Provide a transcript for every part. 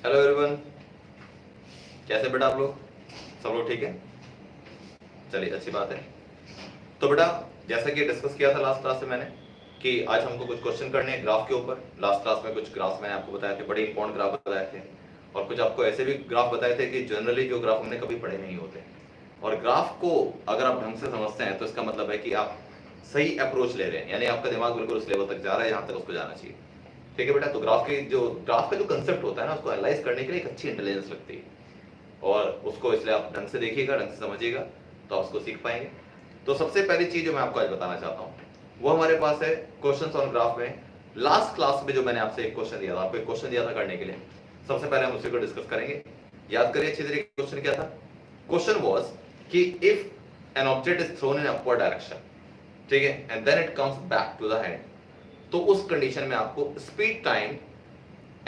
Hello everyone, कैसे बेटा आप लोग? सब लोग ठीक है? चलिए अच्छी बात है। तो बेटा, जैसा कि डिस्कस किया था लास्ट क्लास में मैंने कि आज हमको कुछ क्वेश्चन करने हैं ग्राफ के ऊपर। लास्ट क्लास में कुछ ग्राफ मैंने आपको बताए थे, बड़े इंपॉर्टेंट ग्राफ बताए थे, और कुछ आपको ऐसे भी ग्राफ बताए थे कि जनरली जो ग्राफ हमने कभी पढ़े नहीं होते। और ग्राफ को अगर आप ढंग से समझते हैं तो इसका मतलब है कि आप सही अप्रोच ले रहे हैं, यानी आपका दिमाग बिल्कुल उस लेवल तक जा रहा है जहां तक उसको जाना चाहिए। ठीक है बेटा, तो ग्राफ का जो कंसेप्ट होता है ना, उसको एनालाइज करने के लिए एक अच्छी इंटेलिजेंस लगती है, और उसको इसलिए आप ढंग से देखिएगा, ढंग से समझिएगा, तो आप उसको सीख पाएंगे। तो सबसे पहली चीज जो मैं आपको आज बताना चाहता हूँ वो हमारे पास है क्वेश्चंस ऑन ग्राफ में। लास्ट क्लास में जो मैंने आपसे एक क्वेश्चन दिया था, आपको एक क्वेश्चन दिया था करने के लिए, सबसे पहले हम उसी को डिस्कस करेंगे। याद करिए अच्छी तरीके क्वेश्चन क्या था। क्वेश्चन वाज कि if an object is thrown in upward direction, ठीक है, and then it comes back to the hand, तो उस कंडीशन में आपको speed time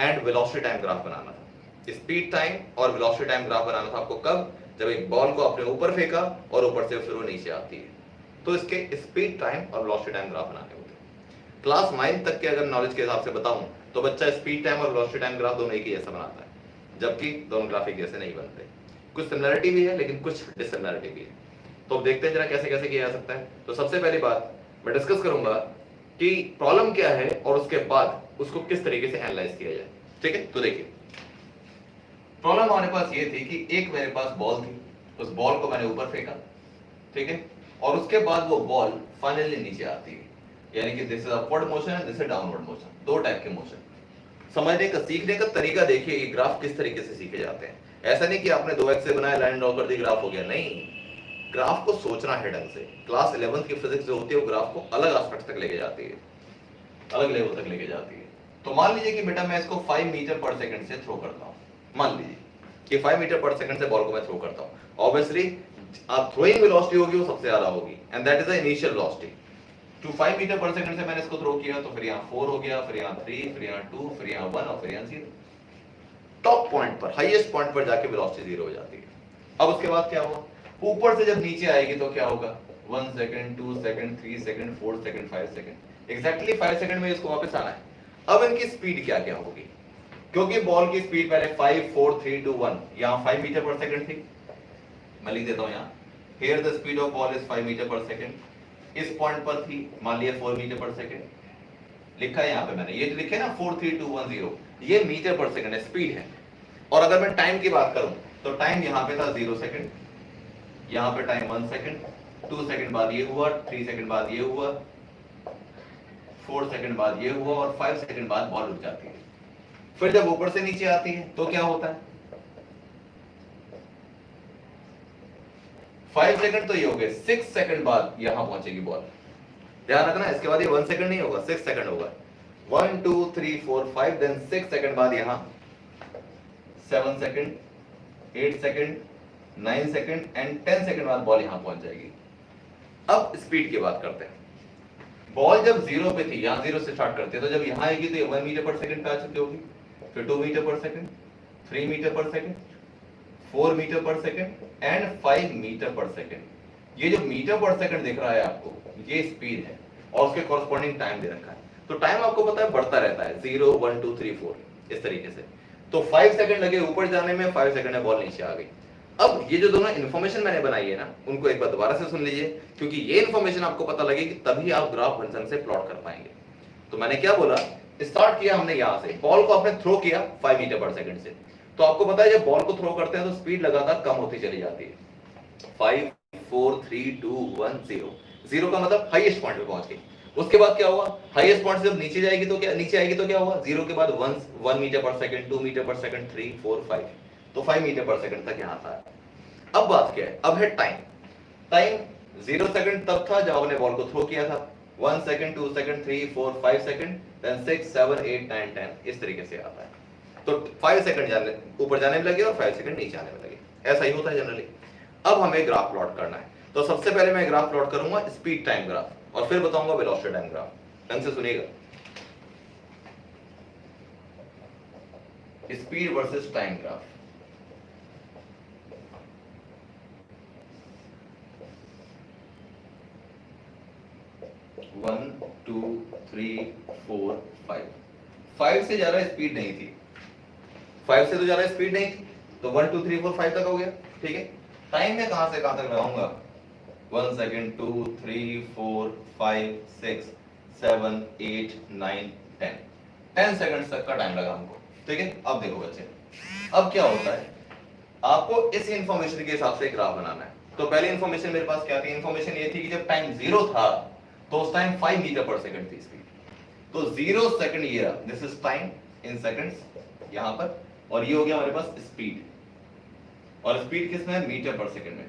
and velocity time graph बनाना था। स्पीड टाइम और वेलोसिटी टाइम ग्राफ बनाना था आपको कब? जब एक बॉल को आपने ऊपर फेंका और ऊपर से फिर वो नीचे आती है, तो इसके स्पीड टाइम और वेलोसिटी टाइम ग्राफ बनाने होते हैं। क्लास 9 तक के अगर नॉलेज के हिसाब से बताऊं तो बच्चा स्पीड टाइम और वेलोसिटी टाइम ग्राफ दोनों एक ही जैसा बनाता है, जबकि दोनों ग्राफ एक जैसे नहीं बनते। कुछ सिमिलरिटी भी है लेकिन कुछ डिससिमिलरिटी भी है। तो अब देखते हैं जरा कैसे कैसे किया जा सकता है। तो सबसे पहली बात मैं डिस्कस करूंगा कि प्रॉब्लम क्या है और उसके बाद उसको किस तरीके से एनालाइज किया जाए। ठीक है, तो देखिए प्रॉब्लम हमारे पास ये थी कि एक मेरे पास बॉल थी, उस बॉल को मैंने ऊपर फेंका, ठीक है, और उसके बाद वो बॉल फाइनली नीचे आती है, यानी कि this is upward motion and this is downward motion, दो टाइप के मोशन। समझने का, सीखने का तरीका देखिए कि ग्राफ किस तरीके से सीखे जाते हैं। ऐसा नहीं कि आपने 2 एक्स से बनाया, लाइन ड्रॉ कर दी, ग्राफ हो गया, नहीं। ग्राफ को सोचना है ढंग से। क्लास 11th की फिजिक्स जो होती है वो ग्राफ को अलग एस्पेक्ट तक लेके जाती है, अलग लेवल तक लेके जाती है। तो मान लीजिए कि बेटा मैं इसको 5 मीटर पर सेकंड से थ्रो करता हूं। मान लीजिए कि 5 मीटर पर सेकंड से बॉल को मैं थ्रो करता हूं। ऑब्वियसली थ्रोइंग वेलोसिटी होगी वो सबसे ज्यादा होगी, and that is the initial velocity. To 5 metre per second से मैंने इसको थ्रो किया, तो फिर यहाँ 4 हो गया, फिर यहाँ 3, फिर यहाँ 2, फिर यहाँ 1 और फिर यहाँ 0। टॉप पॉइंट पर, हाईएस्ट पॉइंट पर जाके वेलोसिटी 0 हो जाती है। अब उसके बाद क्या हुआ? ऊपर से जब नीचे आएगी तो क्या होगा? 1 second, 2 second, 3 second, 4 second, 5 second, exactly 5 second में इसको वापस आना है। अब इनकी स्पीड क्या क्या होगी? क्योंकि बॉल की स्पीड पहले 5 4 3 2 1, यहाँ 5 मीटर पर सेकंड थी, मैं लिख देता हूँ यहाँ, here the speed of ball is 5 metre per second. इस पॉइंट पर थी, मान लिया 4 मीटर पर सेकंड, लिखा है यहाँ पे मैंने, ये जो लिखे ना 4 3 2 1 0, ये मीटर पर सेकंड है, स्पीड है। और अगर मैं टाइम की बात करूं तो टाइम यहाँ पे था 0 सेकंड, यहाँ पे टाइम 1 सेकंड, 2 सेकंड बाद ये हुआ, 3 सेकंड बाद ये हुआ, 4 सेकंड बाद ये हुआ, और 5 सेकंड बाद बॉल रुक जाती है। फिर जब ऊपर से नीचे आती है तो क्या होता है? 5 सेकंड तो ये हो गए, 6 सेकंड बाद यहां पहुंचेगी बॉल। ध्यान रखना, इसके बाद ये 1 सेकंड नहीं होगा, 6 सेकंड होगा। 1 2 3 4 5, देन 6 सेकंड बाद यहां 7 second, 8 second, 9 second and 10 second बाद बॉल यहां पहुंच जाएगी। अब स्पीड की बात करते हैं। बॉल जब 0 पे थी, यहां 0 से स्टार्ट करते हैं, तो जब यहां आएगी तो ये 1 मीटर पर सेकंड पे आ चुकी होगी, फिर 2 metre per second, 3 metre per second, 4 metre per second and 5 metre per second. ये जो मीटर पर सेकंड दिख रहा है आपको, ये स्पीड है और उसके कॉरस्पॉन्डिंग टाइम दे रखा है। तो टाइम आपको पता है बढ़ता रहता है, 0 1 2 3 4 इस तरीके से। तो 5 सेकंड लगे ऊपर जाने में, 5 सेकंड में बॉल नीचे आ गई। अब ये जो दोनों इन्फॉर्मेशन मैंने बनाई है ना, उनको एक बार दोबारा से सुन लीजिए, क्योंकि ये इन्फॉर्मेशन आपको पता लगेगी तभी आप ग्राफ ढंग से प्लॉट कर पाएंगे। तो मैंने क्या बोला, स्टार्ट किया हमने यहां से, बॉल को आपने थ्रो किया 5 मीटर पर सेकंड से, तो आपको पता है जब बॉल को थ्रो करते हैं तो स्पीड लगातार कम होती चली जाती है। 5 4 3 2 1 0, 0 का मतलब हाईएस्ट पॉइंट पे पहुंच गई। उसके बाद क्या हुआ? हाईएस्ट पॉइंट से जब नीचे जाएगी तो क्या, नीचे आएगी तो क्या हुआ? 0 के बाद 1 metre per second, 2 metre per second, 3 4 5, तो 5 मीटर पर सेकंड तक यहां था। अब बात क्या है? अब है टाइम। टाइम 0 सेकंड तब था जब आपने बॉल को थ्रो किया था, 1 सेकंड, 2 सेकंड, 3 4 5 सेकंड, देन 6 7 8 9 10 इस तरीके से आता है। तो 5 सेकंड जाने ऊपर जाने में लगे और 5 सेकंड नीचे आने में लगे, ऐसा ही होता है जनरली। अब हमें ग्राफ प्लॉट करना है, तो सबसे पहले मैं ग्राफ प्लॉट करूंगा स्पीड टाइम ग्राफ, और फिर बताऊंगा वेलोसिटी टाइम ग्राफ। ढंग से सुनिएगा, speed versus time graph. One two three four five, 5 से ज्यादा स्पीड नहीं थी, 5 से तो ज्यादा स्पीड नहीं थी, तो 1 2 3 4 5 तक हो गया, ठीक है। टाइम में कहां से कहां तक लगाऊंगा, 1 सेकंड 2 3 4 5 6 7 8 9 10 सेकंड तक का टाइम लगा हमको, ठीक है। अब देखो बच्चे, अब क्या होता है, आपको इस इंफॉर्मेशन के हिसाब से ग्राफ बनाना है। तो पहले इंफॉर्मेशन मेरे पास क्या थी, इंफॉर्मेशन ये थी कि जब टाइम 0 था तो उस टाइम 5 मीटर पर सेकंड थी स्पीड। तो 0 सेकंड ये रहा, this is time in seconds यहां पर, और ये हो गया हमारे पास स्पीड, और स्पीड किसमें है, मीटर पर सेकंड में,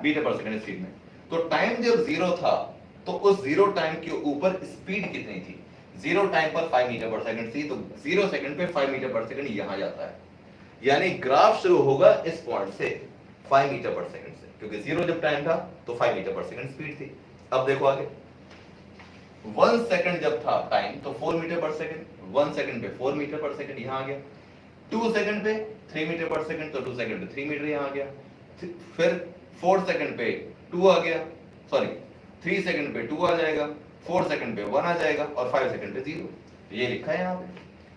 मीटर पर सेकंड स्पीड में। तो टाइम जब 0 था तो उस 0 टाइम के ऊपर स्पीड कितनी थी, 0 टाइम पर 5 मीटर पर सेकंड थी, तो 0 सेकंड पे 5 मीटर पर सेकंड यहां जाता है, यानी ग्राफ शुरू होगा इस पॉइंट से 5 मीटर पर सेकंड से, क्योंकि 0 जब टाइम था तो 5 मीटर पर सेकंड स्पीड थी। अब देखो आगे, 1 सेकंड जब था टाइम तो 4 मीटर पर सेकंड, 1 सेकंड पे 4 मीटर पर सेकंड यहां आ गया, 2 सेकंड पे 3 मीटर पर सेकंड, तो 2 सेकंड पे 3 मीटर यहां आ गया, फिर 4 सेकंड पे 2 आ गया, सॉरी 3 सेकंड पे 2 आ जाएगा, 4 सेकंड पे 1 आ जाएगा, और 5 सेकंड पे 0, ये लिखा है यहाँ पे।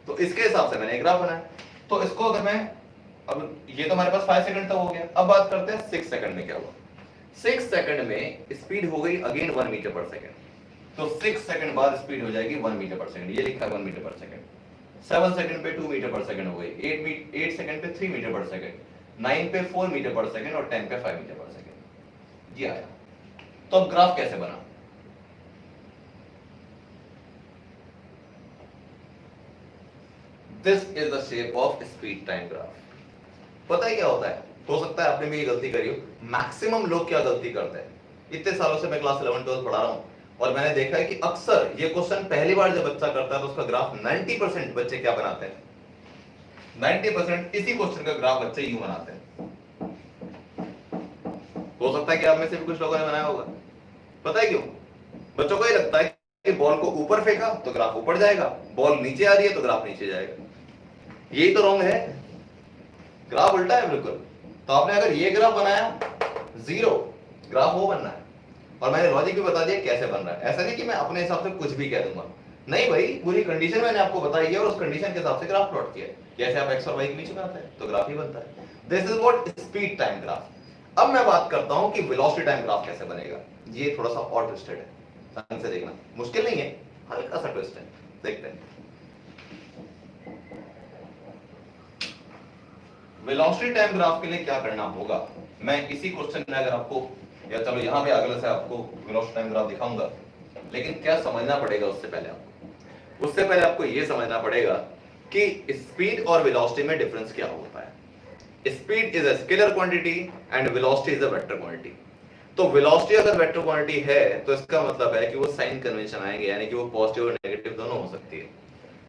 तो इसके हिसाब से मैंने एक ग्राफ बनाया। तो इसको अगर मैं, अब ये तो हमारे पास 5 सेकंड तक हो गया, अब बात करते हैं 6 सेकंड में क्या हुआ। 6 सेकंड में स्पीड हो गई अगेन 1 मीटर पर सेकंड, तो 6 सेकंड बाद स्पीड हो जाएगी 1 मीटर पर सेकंड, ये लिखा है 1 मीटर पर सेकंड। 7 सेकंड पे 2 मीटर पर सेकंड हो गई, 8 सेकंड पे 3 मीटर पर सेकंड, 9 पे 4 मीटर पर सेकंड, और 10 पे 5 मीटर पर सेकंड, ये आया। तो अब ग्राफ कैसे बना, this is the shape of speed time graph. पता है क्या होता है, हो सकता है आपने भी ये गलती करी हो, मैक्सिमम लोग क्या गलती करते हैं, इतने सालों से मैं क्लास 11 12 पढ़ा रहा हूं, और मैंने देखा है कि अक्सर ये क्वेश्चन पहली बार जब बच्चा करता है तो उसका ग्राफ 90% बच्चे क्या बनाते हैं, 90% इसी क्वेश्चन का ग्राफ बच्चे यूं बनाते हैं। हो सकता है कि आप में से भी कुछ लोगों ने बनाया होगा। पता है क्यों, बच्चों को ये लगता है कि बॉल को ऊपर फेंका तो ग्राफ ऊपर जाएगा, बॉल नीचे आ रही है तो ग्राफ नीचे जाएगा। यही तो रॉन्ग है, ग्राफ उल्टा है बिल्कुल। तो आपने अगर ये ग्राफ बनाया 0, ग्राफ वो बनना है, और मैंने लॉजिक भी बता दिया कैसे बन रहा है। ऐसा नहीं कि मैं अपने हिसाब से कुछ भी कह दूंगा, नहीं भाई, पूरी कंडीशन मैंने आपको बताई है और उस कंडीशन के हिसाब से ग्राफ प्लॉट किया है। जैसे आप x और y के बीच में आते हैं तो ग्राफ ही बनता है। This is what speed time graph. अब मैं बात करता हूं कि वेलोसिटी टाइम ग्राफ कैसे बनेगा। ये थोड़ा सा और ट्विस्टेड है, ध्यान से देखना, मुश्किल नहीं है, हल्का सा ट्विस्ट है, देखते हैं। वेलोसिटी टाइम ग्राफ के लिए क्या करना होगा, मैं इसी क्वेश्चन में अगर आपको, या चलो यहां पे अगले से आपको वेलोसिटी टाइम ग्राफ दिखाऊंगा, लेकिन क्या समझना पड़ेगा उससे पहले आपको ये समझना पड़ेगा कि स्पीड और वेलोसिटी में डिफरेंस क्या होता है। Speed is a scalar quantity and velocity is a vector quantity. तो वेलोसिटी अगर वेक्टर क्वांटिटी है तो इसका मतलब है कि वो साइन कन्वेंशन आएंगे, यानी कि वो पॉजिटिव और नेगेटिव दोनों हो सकती है।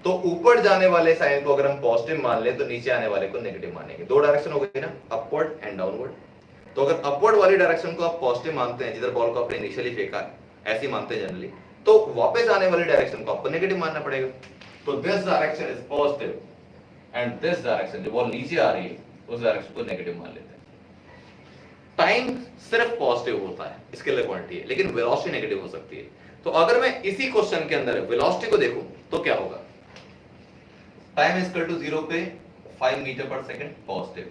तो ऊपर जाने वाले साइन को अगर हम पॉजिटिव मान ले तो नीचे आने वाले को नेगेटिव मानेंगे। दो डायरेक्शन हो गई ना, अपवर्ड एंड डाउनवर्ड। तो अगर अपवर्ड वाली डायरेक्शन को आप पॉजिटिव मानते हैं, जिधर बॉल को आपने इनिशियली फेंका है, ऐसे मानते हैं जनरली, तो वापस आने वाली डायरेक्शन को आपको नेगेटिव मानना पड़ेगा। तो this direction is positive and this direction, जो बॉल नीचे आ रही है उस डायरेक्शन को नेगेटिव मान लेते हैं। टाइम सिर्फ पॉजिटिव होता है, स्केलर क्वांटिटी है, लेकिन वेलोसिटी नेगेटिव हो सकती है। तो अगर मैं इसी क्वेश्चन के अंदर वेलोसिटी को देखूं तो क्या होगा, टाइम इज इक्वल टू 0 पे 5 metre per second positive,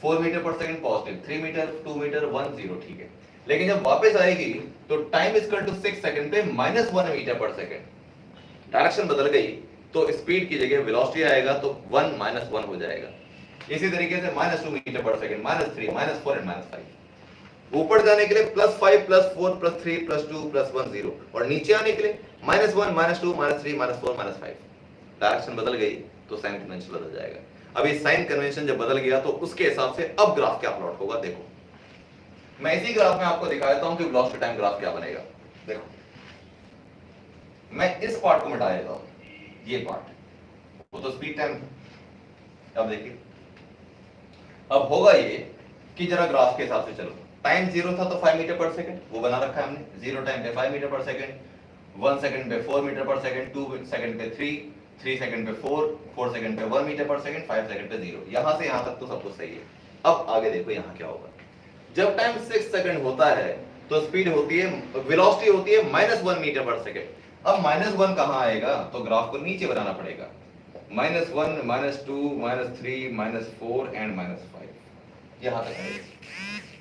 4 metre per second positive, 3 metre 2 metre 1 0, ठीक है। लेकिन जब वापस आएगी तो time is equal to 6 second पे -1 मीटर पर सेकंड, डायरेक्शन बदल गई तो स्पीड की जगह वेलोसिटी आएगा तो 1 -1 हो जाएगा। इसी तरीके से -2 मीटर पर सेकंड, -3 -4 एंड -5। ऊपर जाने के लिए +5 +4 +3 +2 +1 0, और नीचे आने के लिए -1 -2 -3 -4 -5। डायरेक्शन बदल गई तो साइन कन्वेंशन बदल जाएगा। अब ये साइन कन्वेंशन जब बदल गया तो उसके हिसाब से अब ग्राफ क्या प्लॉट होगा, देखो मैं इसी ग्राफ में आपको दिखा देता हूं कि वेलोसिटी टाइम ग्राफ क्या बनेगा। देखो मैं इस पार्ट को मिटा देता हूं, ये पार्ट, वो तो स्पीड टाइम था। अब देखिए, अब होगा ये कि जरा ग्राफ के हिसाब से चलो। टाइम 0 था तो 5 मीटर पर सेकंड, वो बना रखा है हमने, 0 टाइम पे 5 मीटर पर सेकंड, 1 सेकंड पे 4 मीटर पर सेकंड, 2 सेकंड पे 3 सेकंड पे 4 सेकंड पे 1 मीटर पर सेकंड, 5 सेकंड पे 0। यहां से यहां तक तो सब कुछ सही है। अब आगे देखो यहां क्या होगा। जब टाइम 6 सेकंड होता है तो स्पीड होती है, वेलोसिटी होती है -1 मीटर पर सेकंड। अब -1 कहां आएगा, तो ग्राफ को नीचे बनाना पड़ेगा। -1, -2, -3, -4 एंड -5 यहां तक आएगा।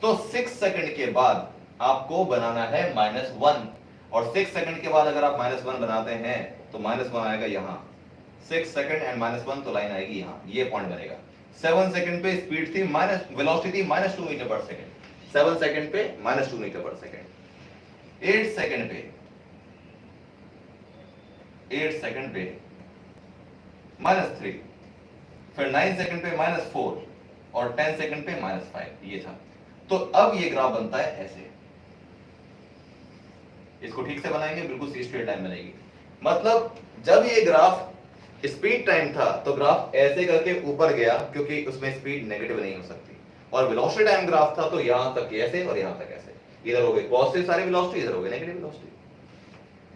तो 6 सेकंड के बाद आपको बनाना है -1 और 6 सेकंड के बाद अगर आप -1 बनाते हैं तो -1 आएगा यहां 6 सेकंड एंड -1 तो लाइन आएगी यहां, ये पॉइंट बनेगा। 7 सेकंड पे स्पीड थी वेलोसिटी थी -2 मीटर पर सेकंड, 7 सेकंड पे -2 मीटर पर सेकंड। 8 सेकंड पे -3, फिर 9 सेकंड पे -4 और 10 सेकंड पे -5 ये था। तो अब ये ग्राफ बनता है ऐसे, इसको ठीक से बनाएंगे बिल्कुल सी स्ट्रेट लाइन बनेगी। मतलब जब ये ग्राफ स्पीड टाइम था तो ग्राफ ऐसे करके ऊपर गया क्योंकि उसमें स्पीड नेगेटिव नहीं हो सकती, और वेलोसिटी टाइम ग्राफ था तो यहां तक ऐसे और यहां तक ऐसे, इधर हो गई पॉजिटिव सारी वेलोसिटी, इधर हो गई नेगेटिव वेलोसिटी।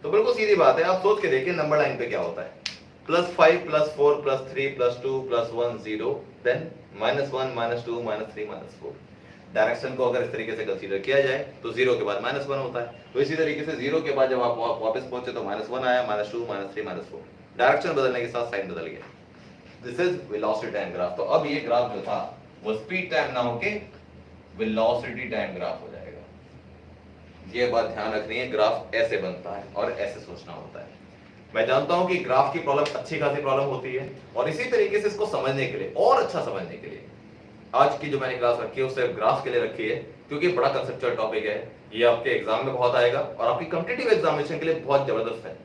तो बिल्कुल सीधी बात है, आप सोच के देखिए नंबर लाइन पे क्या होता है, +5 +4 +3 +2 +1 0, देन -1 -2 -3 -4। डायरेक्शन को अगर इस तरीके से कंसीडर किया जाए तो 0 के बाद -1 होता है, तो इसी तरीके से 0 के बाद जब आप वापस पहुंचे तो -1 आया, -2 -3 -4, डायरेक्शन बदलने के साथ साइन बदल गया। This is velocity time graph. तो अब ये ग्राफ जो था वो स्पीड टाइम ना होके वेलोसिटी टाइम ग्राफ हो जाएगा। ये बात ध्यान रखनी है, ग्राफ ऐसे बनता है और ऐसे सोचना होता है। मैं जानता हूं कि ग्राफ की प्रॉब्लम अच्छी खासी प्रॉब्लम होती है, और इसी तरीके से इसको समझने के लिए और अच्छा समझने के लिए आज की जो मैंने क्लास रखी है वो सिर्फ ग्राफ के लिए रखी है, क्योंकि बड़ा कंसेप्चुअल टॉपिक है, ये आपके एग्जाम में बहुत आएगा और आपकी कॉम्पिटिटिव एग्जामिनेशन के लिए बहुत जबरदस्त है,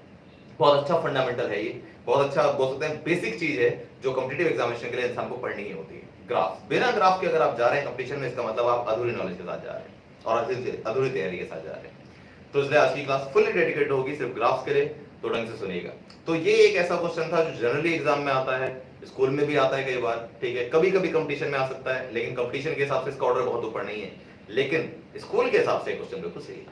बहुत अच्छा फंडामेंटल है, ये बहुत अच्छा बोल सकते हैं बेसिक चीज है जो कॉम्पिटिटिव एग्जामिनेशन के लिए इंसान को पढ़नी ही होती है। ग्राफ, बिना ग्राफ के अगर आप जा रहे हैं कंपटीशन में, इसका मतलब आप अधूरी नॉलेज के साथ जा रहे हैं और अधूरी तैयारी के साथ जा रहे हैं। तो इसलिए आज की क्लास फुल्ली डेडिकेटेड होगी सिर्फ ग्राफ्स के लिए, तो ढंग से सुनिएगा। तो ये एक ऐसा क्वेश्चन था जो जनरली एग्जाम में आता है, स्कूल में भी आता है कई बार, ठीक है, कभी कभी कंपटीशन में आ सकता है, लेकिन कंपटीशन के हिसाब से इसका ऑर्डर बहुत ऊपर नहीं है, लेकिन स्कूल के हिसाब से क्वेश्चन बिल्कुल सही है।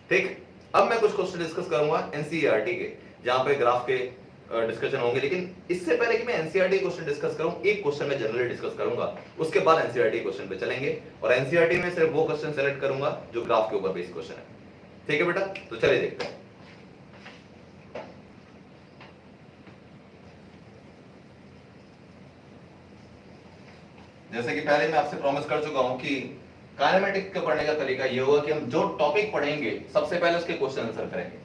ठीक, अब मैं कुछ क्वेश्चन डिस्कस करूंगा एनसीईआरटी के, जहां पे ग्राफ के डिस्कशन होंगे, लेकिन इससे पहले कि मैं एनसीईआरटी क्वेश्चन डिस्कस करूं, एक क्वेश्चन मैं जनरली डिस्कस करूंगा, उसके बाद एनसीईआरटी क्वेश्चन पे चलेंगे, और एनसीईआरटी में सिर्फ वो क्वेश्चन सेलेक्ट करूंगा जो ग्राफ के ऊपर बेस्ड क्वेश्चन है। ठीक है बेटा, तो चलिए देखते हैं। जैसे कि पहले मैं आपसे प्रॉमिस कर चुका हूं कि काइनेमेटिक्स का पढ़ने का तरीका ये होगा कि हम जो टॉपिक पढ़ेंगे सबसे पहले उसके क्वेश्चन आंसर करेंगे।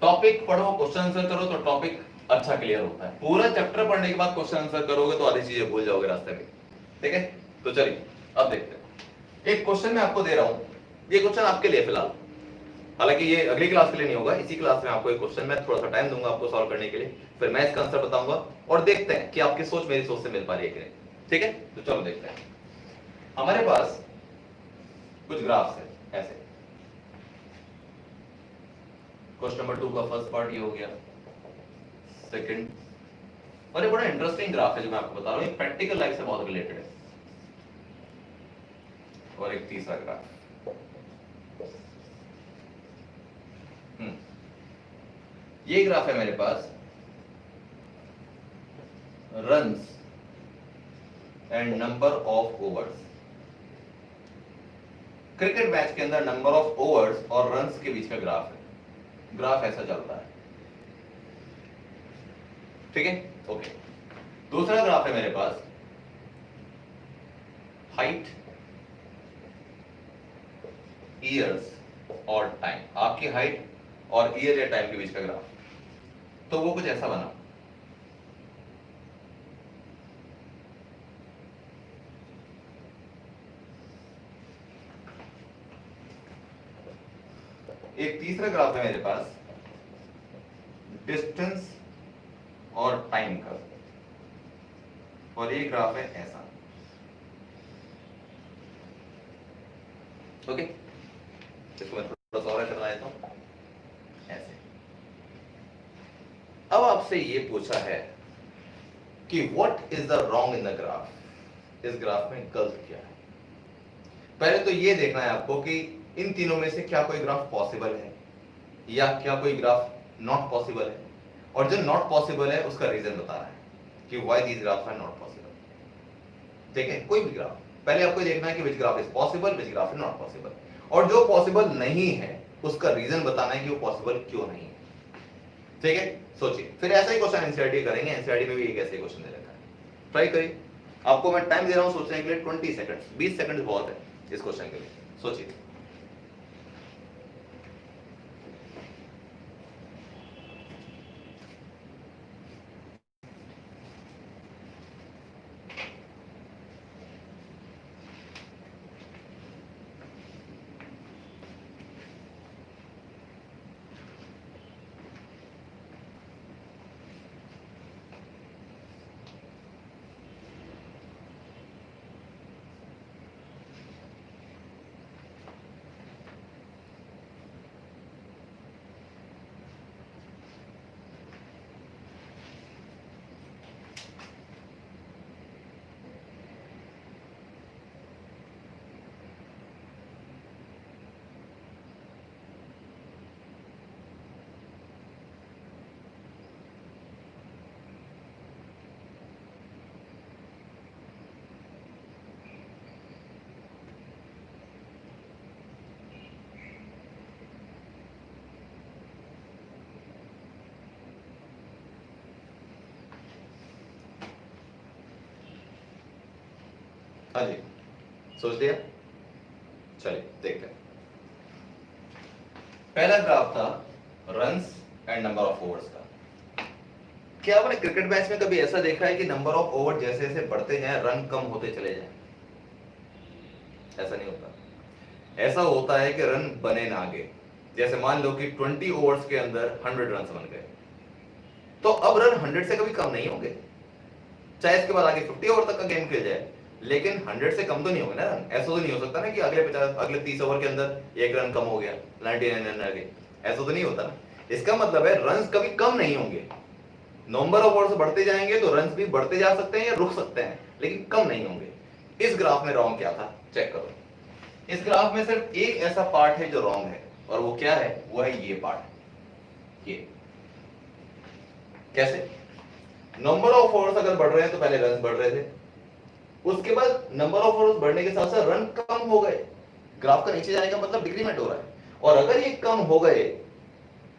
टॉपिक पढ़ो, क्वेश्चन आंसर करो तो टॉपिक अच्छा क्लियर होता है। पूरा चैप्टर पढ़ने के बाद क्वेश्चन आंसर करोगे तो आधी चीजें भूल जाओगे रास्ते में। ठीक है, तो चलिए अब देखते हैं। एक क्वेश्चन मैं आपको दे रहा हूं, ये क्वेश्चन आपके लिए फिलहाल, हालांकि ये अगली क्लास के लिए नहीं होगा, इसी क्लास में आपको एक क्वेश्चन मैं थोड़ा सा टाइम दूंगा आपको सॉल्व करने के लिए, फिर मैं इसका आंसर बताऊंगा और देखते हैं कि आपकी सोच मेरी सोच से मिल पा रही है कि नहीं। ठीक है, तो चलो देखते हैं। हमारे पास कुछ ग्राफ्स है ऐसे। क्वेश्चन नंबर 2 का फर्स्ट पार्ट ये हो गया, सेकंड, और ये बड़ा इंटरेस्टिंग ग्राफ है जो मैं आपको बता रहा हूं, ये प्रैक्टिकल लाइफ से बहुत रिलेटेड है। और एक तीसरा ग्राफ, ये ग्राफ है मेरे पास, runs and number of overs. Cricket match के अंदर नंबर ऑफ ओवर्स और रन्स के बीच का ग्राफ है। ग्राफ ऐसा चलता है, ठीक है, ओके। दूसरा ग्राफ है मेरे पास, हाइट, ईयर्स और टाइम। आपकी हाइट और ईयर या टाइम के बीच का ग्राफ, तो वो कुछ ऐसा बना। एक तीसरा ग्राफ है मेरे पास, डिस्टेंस और टाइम का, और ये ग्राफ है ऐसा। ओके, इसको मैं थोड़ा सा और करना देता हूं ऐसे। अब आपसे ये पूछा है कि what is the wrong in the graph, इस ग्राफ में गलत क्या है। पहले तो ये देखना है आपको कि इन तीनों में से क्या कोई ग्राफ पॉसिबल है या क्या कोई ग्राफ नॉट पॉसिबल है, और जो नॉट पॉसिबल है उसका रीजन बता रहा है कि why these graphs are not possible. ठीक है, कोई भी ग्राफ, पहले आपको देखना है कि which graph is possible, which graph is not possible, और जो पॉसिबल नहीं है उसका रीजन बताना है कि वो पॉसिबल क्यों नहीं है। ठीक है, सोचिए, फिर ऐसा ही क्वेश्चन एनसीईआरटी करेंगे, एनसीईआरटी में भी एक ऐसे क्वेश्चन दे रखा है, ट्राई करिए। आपको मैं टाइम दे रहा हूं सोचने के लिए 20 सेकंड्स, 20 सेकंड्स बहुत है इस क्वेश्चन के लिए, सोचिए। हाँ जी, सोच लिया, चलिए देखते हैं। पहला ग्राफ था runs and number of overs का। क्या आपने क्रिकेट मैच में कभी ऐसा देखा है कि नंबर ऑफ ओवर जैसे जैसे बढ़ते जाएं रन कम होते चले जाएं? ऐसा नहीं होता। ऐसा होता है कि रन बने ना आगे। जैसे मान लो कि 20 ओवर्स के अंदर 100 रन बन गए, तो अब रन 100 से कभी कम नहीं होंगे, चाहे इसके बाद आगे 50 ओवर तक का गेम खेल जाए, लेकिन 100 से कम तो नहीं होंगे ना रन। ऐसा तो नहीं हो सकता ना कि अगले 30 ओवर के अंदर 1 रन कम हो गया, 99 रन आ गए, ऐसा तो नहीं होता ना। इसका मतलब है रन्स कभी कम नहीं होंगे। नंबर ऑफ ओवर्स बढ़ते जाएंगे तो रन्स भी बढ़ते जा सकते हैं या रुक सकते हैं, लेकिन कम नहीं होंगे। इस ग्राफ में रॉन्ग क्या था, चेक करो। इस ग्राफ में सिर्फ एक ऐसा पार्ट है जो रॉन्ग है, और वो क्या है, वो है ये पार्ट। ये कैसे? नंबर ऑफ ओवर्स अगर बढ़ रहे हैं तो पहले रन बढ़ रहे थे, उसके बाद नंबर ऑफ ओवर्स बढ़ने के साथ साथ रन कम हो गए। ग्राफ का नीचे जाने का मतलब डिक्रीमेंट हो रहा है, और अगर ये कम हो गए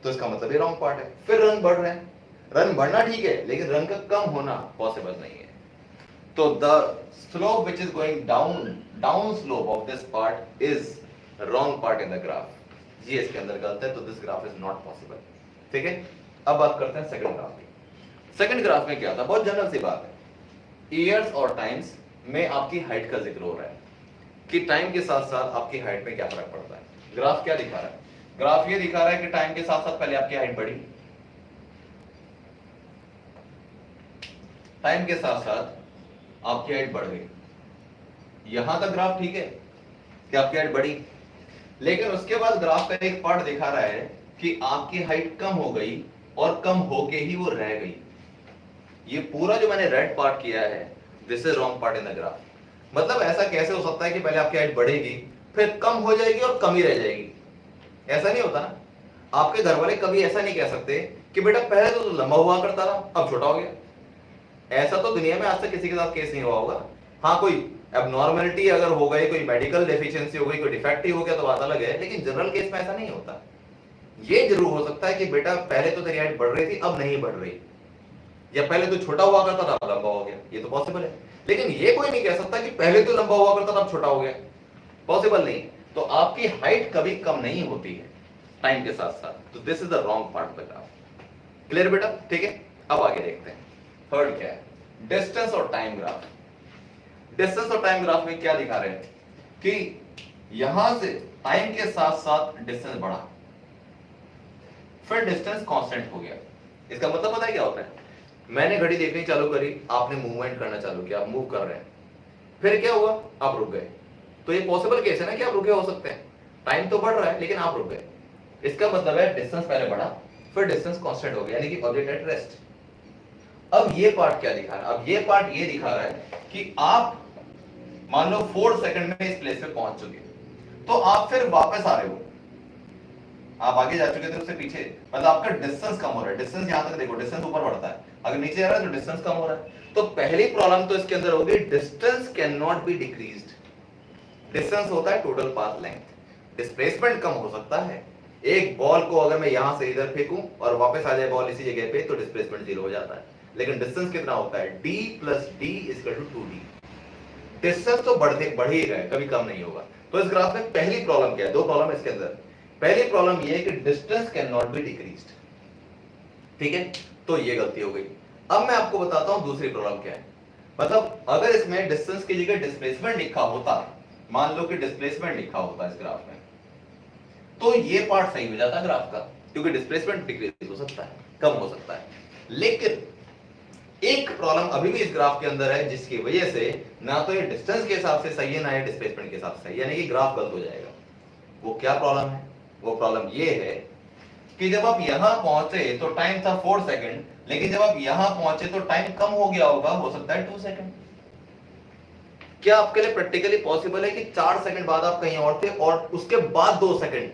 तो इसका मतलब ये रॉन्ग पार्ट है। फिर रन बढ़ रहे हैं, रन बढ़ना ठीक है, लेकिन रन का कम होना पॉसिबल नहीं है। तो the slope which is going down slope of this part is wrong part in the graph. ये इसके अंदर गलत है, तो this graph is not possible. ठीक है, अब बात करते हैं सेकंड ग्राफ की। सेकंड ग्राफ में क्या था, बहुत जनरल सी बात है। ईयर्स और टाइम्स में आपकी हाइट का जिक्र हो रहा है कि टाइम के साथ साथ आपकी हाइट में क्या फर्क पड़ता है। ग्राफ क्या दिखा रहा है, ग्राफ ये दिखा रहा है कि टाइम के साथ साथ पहले आपकी हाइट बढ़ी, टाइम के साथ साथ आपकी हाइट बढ़ गई। यहां तक ग्राफ ठीक है कि आपकी हाइट बढ़ी, लेकिन उसके बाद ग्राफ का एक पार्ट दिखा रहा है कि आपकी हाइट कम हो गई और कम होके ही वो रह गई। ये पूरा जो मैंने रेड पार्ट किया है, this is wrong part in the graph. मतलब ऐसा कैसे हो सकता है कि पहले आपकी हाइट बढ़ेगी, फिर कम हो जाएगी और कम ही रह जाएगी? ऐसा नहीं होता ना। आपके घर वाले कभी ऐसा नहीं कह सकते कि बेटा पहले तो लंबा हुआ करता था अब छोटा हो गया। ऐसा तो दुनिया में आज तक किसी के साथ केस नहीं हुआ होगा। हाँ, कोई एबनॉर्मलिटी अगर हो गई, कोई मेडिकल डेफिशिएंसी हो गई, कोई डिफेक्ट ही हो गया तो बात अलग है, लेकिन जनरल केस में ऐसा नहीं होता। ये जरूर हो सकता है कि बेटा पहले तो तेरी हाइट बढ़ रही थी अब नहीं बढ़ रही, या पहले तो छोटा हुआ करता था अब लंबा हो गया, ये तो पॉसिबल है। लेकिन ये कोई नहीं कह सकता कि पहले तो लंबा हुआ करता था अब छोटा हो गया, पॉसिबल नहीं। तो आपकी हाइट कभी कम नहीं होती है टाइम के साथ साथ। तो this is the wrong part of the graph. Clear बेटा? ठीक है, अब आगे देखते हैं। थर्ड क्या है, डिस्टेंस और टाइम ग्राफ। डिस्टेंस और टाइम ग्राफ में क्या दिखा रहे हैं कि यहां से टाइम के साथ साथ डिस्टेंस बढ़ा, फिर डिस्टेंस कांस्टेंट हो गया। इसका मतलब पता है क्या होता है, मैंने घड़ी देखनी चालू करी, आपने मूवमेंट करना चालू किया, आप मूव कर रहे हैं, फिर क्या हुआ, आप रुक गए। तो ये पॉसिबल केस है ना कि आप रुके हो सकते हैं, टाइम तो बढ़ रहा है लेकिन आप रुक गए। इसका मतलब है डिस्टेंस पहले बढ़ा, फिर डिस्टेंस कांस्टेंट हो गया, यानी कि ऑब्जेक्ट एट रेस्ट। अब ये पार्ट क्या दिखा रहा है, अब ये पार्ट ये दिखा रहा है कि आप मान लो 4 सेकंड में इस प्लेस पे पहुंच चुके, तो आप फिर वापस आ रहे हो, आप आगे जा चुके थे उससे पीछे, मतलब आपका डिस्टेंस कम हो रहा है। डिस्टेंस यहां तक देखो, डिस्टेंस ऊपर बढ़ता है, अगर नीचे जा रहा है तो डिस्टेंस कम हो रहा है। तो पहली प्रॉब्लम तो इसके अंदर होगी, distance can not B decreased. Distance होता है टोटल पाथ लेंथ, डिस्प्लेसमेंट कम हो सकता है एक बॉल को अगर मैं यहां से इधर फेंकूं और वापस आ जाए बॉल इसी जगह पे तो डिस्प्लेसमेंट 0 हो जाता है, लेकिन डिस्टेंस कितना होता है, d plus D equal to 2d। Distance तो बढ़ ही रहा है, कभी कम नहीं होगा। तो इस ग्राफ में पहली प्रॉब्लम क्या है, दो प्रॉब्लम इसके अंदर। पहली प्रॉब्लम ये है कि distance can not B decreased, ठीक है, तो ये गलती हो गई। अब मैं आपको बताता हूं दूसरी प्रॉब्लम क्या है। मतलब अगर इसमें डिस्टेंस की जगह डिस्प्लेसमेंट लिखा होता, मान लो कि डिस्प्लेसमेंट लिखा होता इस ग्राफ में, तो ये पार्ट सही हो जाता ग्राफ का, क्योंकि डिस्प्लेसमेंट डिक्रीज हो सकता है, कम हो सकता है। लेकिन एक प्रॉब्लम अभी भी इस ग्राफ के अंदर है, जिसकी वजह से ना तो ये डिस्टेंस के हिसाब से सही है ना ये डिस्प्लेसमेंट के हिसाब से सही है, यानी कि ग्राफ गलत हो जाएगा। वो क्या प्रॉब्लम है, वो प्रॉब्लम ये है कि जब आप यहां पहुंचे तो टाइम था 4 सेकंड, लेकिन जब आप यहां पहुंचे तो टाइम कम हो गया होगा, हो सकता है 2 सेकंड। क्या आपके लिए प्रैक्टिकली पॉसिबल है कि 4 सेकंड बाद आप कहीं और थे और उसके बाद 2 सेकंड,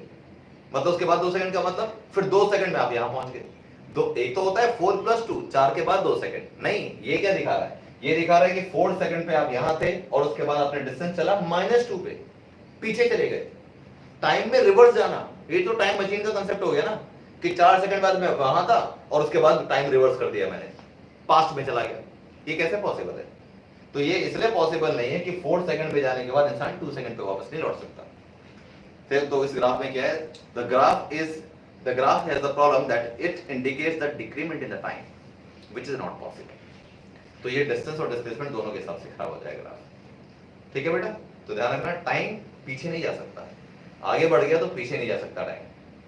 मतलब उसके बाद 2 सेकंड का मतलब फिर 2 सेकंड में आप यहां पहुंच गए। दो, एक तो होता है 4 + 2, 4 के बाद 2 सेकंड, नहीं ये क्या दिखा रहा है, ये दिखा रहा है कि 4 सेकंड पे आप यहां थे और उसके बाद आपने डिस्टेंस चला -2 पे, पीछे चले गए। टाइम में रिवर्स जाना, ये तो टाइम मशीन का कांसेप्ट हो गया ना, कि 4 सेकंड बाद मैं वहां था और उसके बाद टाइम रिवर्स कर दिया मैंने, पास्ट में चला गया। ये कैसे पॉसिबल है? तो ये इसलिए पॉसिबल नहीं है कि 4 सेकंड पे जाने के बाद इंसान 2 सेकंड पे वापस नहीं लौट सकता। फिर तो इस ग्राफ में क्या है, the graph has the problem that it indicates the decrement in the time which is not possible. तो ये डिस्टेंस और डिस्प्लेसमेंट दोनों के हिसाब से खराब हो जाएगा ग्राफ, ठीक है बेटा। तो ध्यान रखना, टाइम पीछे नहीं जा सकता, आगे बढ़ गया तो पीछे नहीं जा सकता टाइम,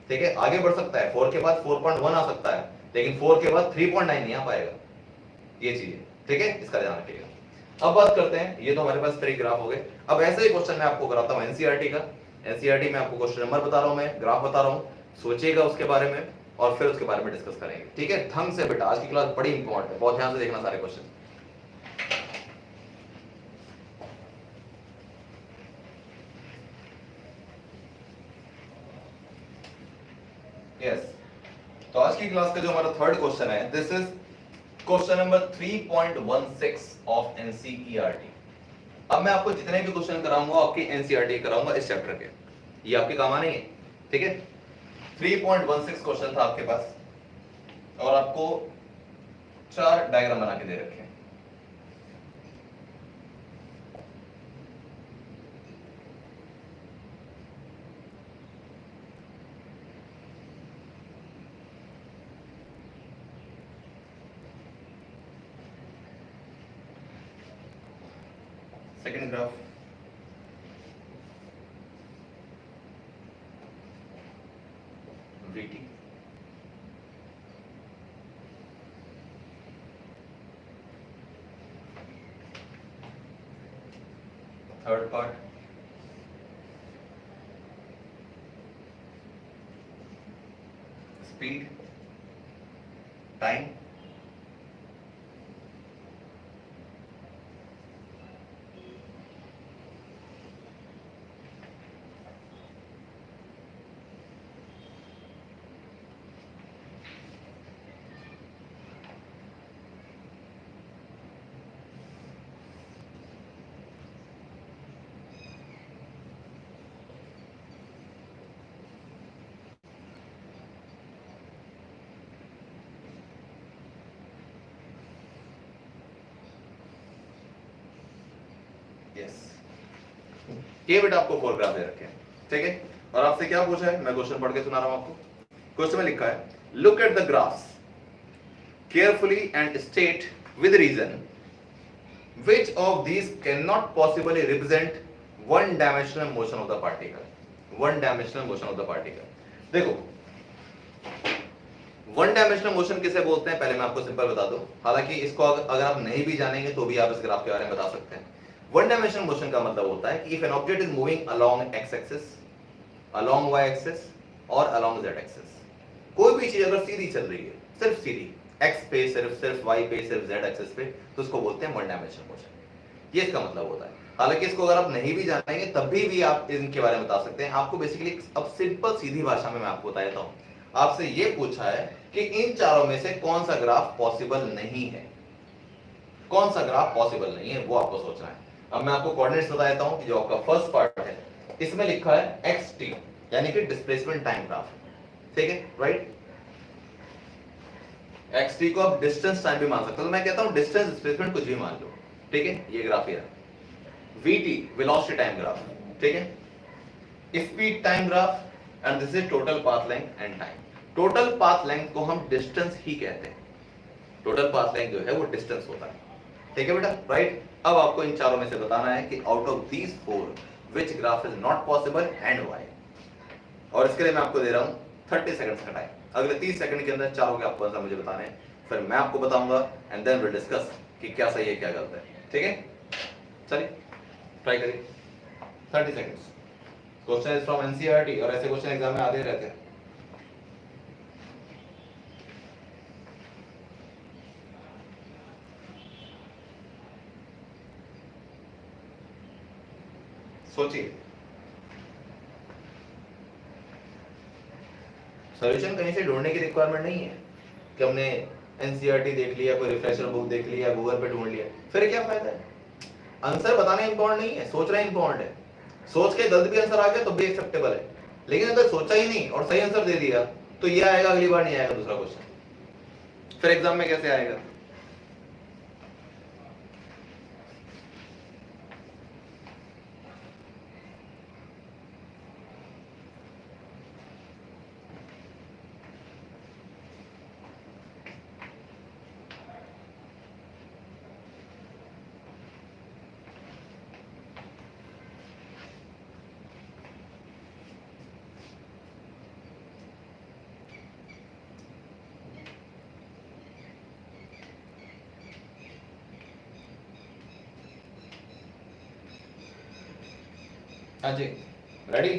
ठीक है। आगे बढ़ सकता है, 4 के बाद 4.1 आ सकता है, लेकिन 4 के बाद 3.9 नहीं आ पाएगा, ये चीज है, ठीक है, इसका ध्यान रखिएगा। अब बात करते हैं, ये तो हमारे पास 3 ग्राफ हो गए। अब ऐसे ही क्वेश्चन मैं आपको कराता हूं एनसीईआरटी का। एनसीईआरटी में आपको क्वेश्चन नंबर बता रहा हूं, मैं ग्राफ बता रहा हूं, सोचिएगा उसके बारे में और फिर उसके बारे में डिस्कस करेंगे, ठीक है। ढंग से बेटा, आज की क्लास बड़ी इंपॉर्टेंट है, बहुत ध्यान से देखना सारे क्वेश्चन। यस, तो आज की क्लास का जो हमारा थर्ड क्वेश्चन है, this is question number 3.16 of NCERT. अब मैं आपको जितने भी क्वेश्चन कराऊंगा आपकी एनसीईआरटी कराऊंगा इस चैप्टर के, ये आपके काम आने हैं, ठीक है। 3.16 क्वेश्चन था आपके पास और आपको 4 डायग्राम बना के दे रखे हैं। Second graph, VT, third part, speed, time, yes. ये बेटा आपको 4 ग्राफ दे रखे हैं, ठीक है। और आपसे क्या पूछा है, मैं क्वेश्चन पढ़ के सुना रहा हूं आपको। क्वेश्चन में लिखा है, look at the graphs carefully and state with reason which of these cannot possibly represent one dimensional motion of the particle। one dimensional motion of the particle, देखो वन डायमेंशनल मोशन किसे बोलते हैं, पहले मैं आपको सिंपल बता दूं, हालांकि इसको अगर आप नहीं भी जानेंगे तो भी आप इस ग्राफ के बारे में बता सकते हैं। वन डायमेंशनल मोशन का मतलब होता है कि if an object is moving along X axis, along Y axis और अलोंग जेड एक्सिस, कोई भी चीज अगर सीधी चल रही है, सिर्फ सीधी, एक्स पे सिर्फ वाई पे सिर्फ जेड एक्सिस पे, तो उसको बोलते हैं वन डायमेंशनल मोशन। ये इसका मतलब होता है। हालांकि इसको अगर आप नहीं भी जानेंगे तब भी आप इनके बारे में बता सकते हैं। आपको बेसिकली अब सिंपल सीधी भाषा में मैं आपको बता देता हूं। आपसे ये पूछा है कि इन चारों में से कौन सा ग्राफ पॉसिबल नहीं है, कौन सा ग्राफ पॉसिबल नहीं है, वो आपको सोचना है। अब मैं आपको कोऑर्डिनेट्स बता देता हूं कि जो आपका फर्स्ट पार्ट है इसमें लिखा है xt, यानी कि डिस्प्लेसमेंट टाइम ग्राफ। ठीक है, राइट। xt को आप डिस्टेंस टाइम भी मान सकते हो, तो मैं कहता हूं डिस्टेंस डिस्प्लेसमेंट कुछ भी मान लो, ठीक है। ये ग्राफ है vt वेलोसिटी टाइम ग्राफ, ठीक है, speed time graph and this is total path length and time. Total path length को हम डिस्टेंस ही कहते हैं, टोटल पाथ लेंथ जो है वो डिस्टेंस होता है, ठीक है बेटा, राइट। अब आपको इन चारों में से बताना है कि out of these four which graph is not possible and why. और इसके लिए मैं आपको दे रहा हूं 30 सेकंड्स का टाइम। अगले 30 सेकंड के अंदर चारों के आपको आंसर मुझे बताने हैं, फिर मैं आपको बताऊंगा एंड देन विल डिस्कस कि क्या सही है क्या गलत है, ठीक है। चलिए ट्राई करिए 30 seconds. Question is from NCERT और ऐसे क्वेश्चन एग्जाम में आते रहते हैं। सोचिए, सॉल्यूशन कहीं से ढूंढने की रिक्वायरमेंट नहीं है कि हमने एनसीईआरटी देख लिया, कोई रिफ्रेशर बुक देख लिया, गूगल पे ढूंढ लिया, फिर क्या फायदा है। आंसर बताना इंपॉर्टेंट नहीं है, सोचना इंपॉर्टेंट है। सोच के गलत भी आंसर आ गया तो भी एक्सेप्टेबल है, लेकिन अगर सोचा ही नहीं और सही आंसर दे दिया तो ये आएगा, अगली बार नहीं आएगा दूसरा क्वेश्चन, फिर एग्जाम में कैसे आएगा। हाँ जी, रेडी,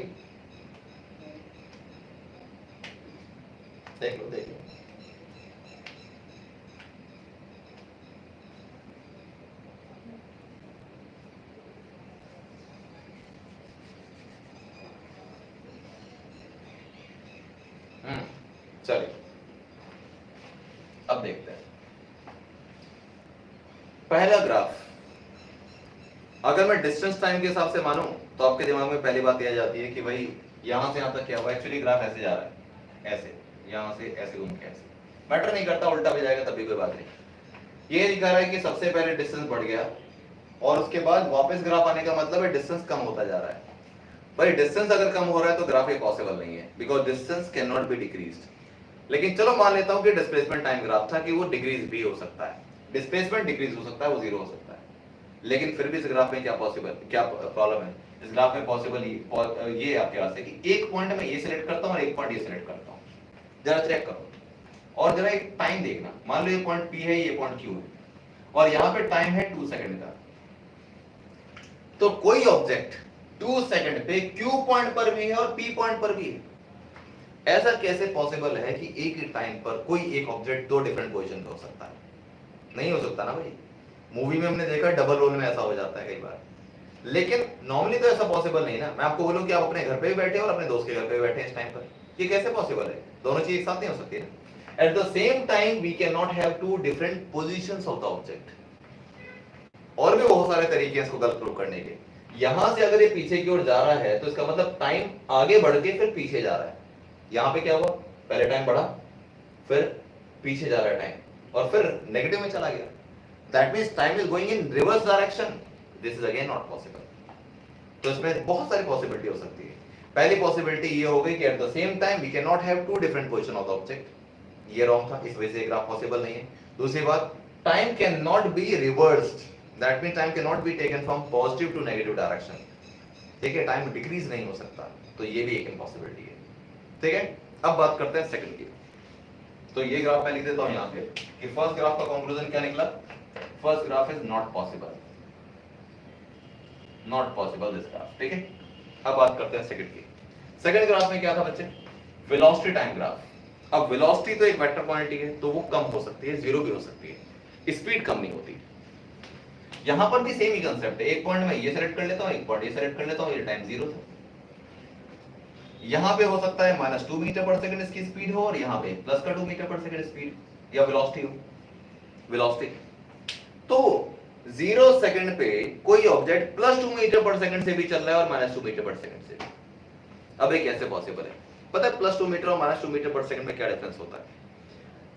देख लो देख लो। चलिए अब देखते हैं पहला ग्राफ। अगर मैं डिस्टेंस टाइम के हिसाब से मानूं तो आपके दिमाग में पहली बात यह जाती है कि भाई यहां से यहां तक क्या हुआ, एक्चुअली ग्राफ ऐसे जा रहा है, ऐसे यहां से ऐसे घूम के ऐसे, मैटर नहीं करता, उल्टा भी जाएगा तब भी कोई बात नहीं। ये दिखा रहा है कि सबसे पहले डिस्टेंस बढ़ गया और उसके बाद वापस ग्राफ आने का मतलब है डिस्टेंस कम होता जा रहा है। भाई डिस्टेंस अगर कम हो रहा है तो ग्राफ ये पॉसिबल नहीं है, because distance can not B decreased. लेकिन चलो मान लेता हूं कि डिस्प्लेसमेंट टाइम ग्राफ था कि वो डिक्रीज भी हो सकता है, डिस्प्लेसमेंट डिक्रीज हो सकता है, वो जीरो हो सकता है, लेकिन फिर भी इस ग्राफ में क्या प्रॉब्लम है, इस ग्राफ में पॉसिबल ये आपके पास है कि एक पॉइंट में ये सिलेक्ट करता हूं और एक पॉइंट ये सिलेक्ट करता हूं, जरा चेक करो और जरा एक टाइम देखना। मान लो ये पॉइंट P है, ये पॉइंट Q है और यहां पे टाइम है 2 सेकंड का, तो कोई ऑब्जेक्ट 2 सेकंड पे Q पॉइंट पर भी है और P पॉइंट पर भी है। ऐसा कैसे पॉसिबल है कि एक ही टाइम पर कोई एक ऑब्जेक्ट दो डिफरेंट पोजीशन पे हो सकता है? नहीं हो सकता ना भाई। मूवी में हमने देखा डबल रोल में ऐसा हो जाता है कई बार, लेकिन नॉर्मली तो ऐसा पॉसिबल नहीं ना। मैं आपको बोलूं कि आप अपने घर पे भी बैठे और अपने दोस्त के घर पे भी बैठे इस टाइम पर, ये कैसे पॉसिबल है? दोनों चीज एक साथ नहीं हो सकती ना। At the same time we can not have two different positions of the object. और भी बहुत सारे तरीके हैं इसको गलत प्रूव करने के। यहां से अगर ये पीछे की ओर जा रहा है तो इसका मतलब टाइम आगे बढ़ के फिर पीछे जा रहा है। यहां पे क्या हुआ, पहले टाइम बढ़ा, फिर पीछे जा रहा है टाइम और फिर नेगेटिव में चला गया। That means time is going in reverse direction. This is again not possible. तो इसमें बहुत सारी पॉसिबिलिटी हो सकती है। पहली पॉसिबिलिटी ये हो गई कि at the same time we can not have two different position of the object. ये रॉन्ग था, इस वजह से ग्राफ पॉसिबल नहीं है। दूसरी बात, time can not be reversed. That means time can not be taken from positive to negative direction. ठीक है, टाइम डिक्रीज नहीं हो सकता, तो ये भी एक इम्पॉसिबिलिटी है। ठीक है, अब बात करते हैं सेकंड की। तो ये ग्राफ मैं लिख देता हूं यहां पे कि फर्स्ट ग्राफ का कंक्लूजन क्या निकला? First graph is not possible, not possible this graph. ठीक है, अब बात करते हैं सेकंड की। सेकंड ग्राफ में क्या था बच्चे? Velocity time graph. अब वेलोसिटी तो एक वेक्टर क्वांटिटी है, तो वो कम हो सकती है, जीरो भी हो सकती है, स्पीड कम नहीं होती। यहां पर भी सेम ही कांसेप्ट है। एक पॉइंट में ये सेलेक्ट कर लेता हूं, एक पॉइंट ये सेलेक्ट कर लेता हूं, ये टाइम जीरो था। यहां पे हो सकता है -2 मीटर पर सेकंड इसकी स्पीड हो और यहां पे +2 मीटर पर सेकंड स्पीड या वेलोसिटी हो, वेलोसिटी। तो 0 सेकंड पे कोई ऑब्जेक्ट +2 मीटर पर सेकंड से भी चल रहा है और -2 मीटर पर सेकंड से भी। अब ये कैसे पॉसिबल है? पता है प्लस 2 मीटर और माइनस 2 मीटर पर सेकंड में क्या डिफरेंस होता है?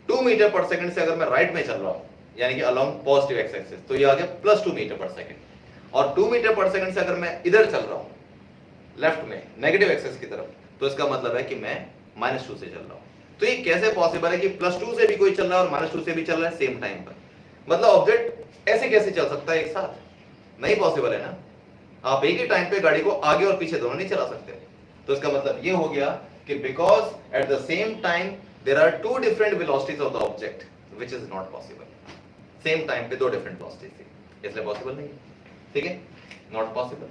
2 मीटर पर सेकंड से अगर मैं राइट में चल रहा हूं यानी कि अलोंग पॉजिटिव एक्स एक्सिस तो ये आ गया प्लस 2 मीटर पर सेकंड, और 2 मीटर पर सेकंड से अगर मैं इधर चल रहा हूं लेफ्ट में नेगेटिव एक्सिस की तरफ तो इसका मतलब है कि मैं -2 से चल रहा हूं। तो ये कैसे पॉसिबल है कि +2 से भी कोई चल रहा है और -2 से भी चल रहा है सेम टाइम पर? मतलब ऑब्जेक्ट ऐसे कैसे चल सकता है एक साथ? नहीं पॉसिबल है ना। आप एक ही टाइम पे गाड़ी को आगे और पीछे दोनों नहीं चला सकते। तो इसका मतलब ये हो गया कि because at the same time there are two different velocities of the object which is not possible. Same time पे दो डिफरेंट वेलोसिटीज थी इसलिए पॉसिबल नहीं है। ठीक है, नॉट पॉसिबल,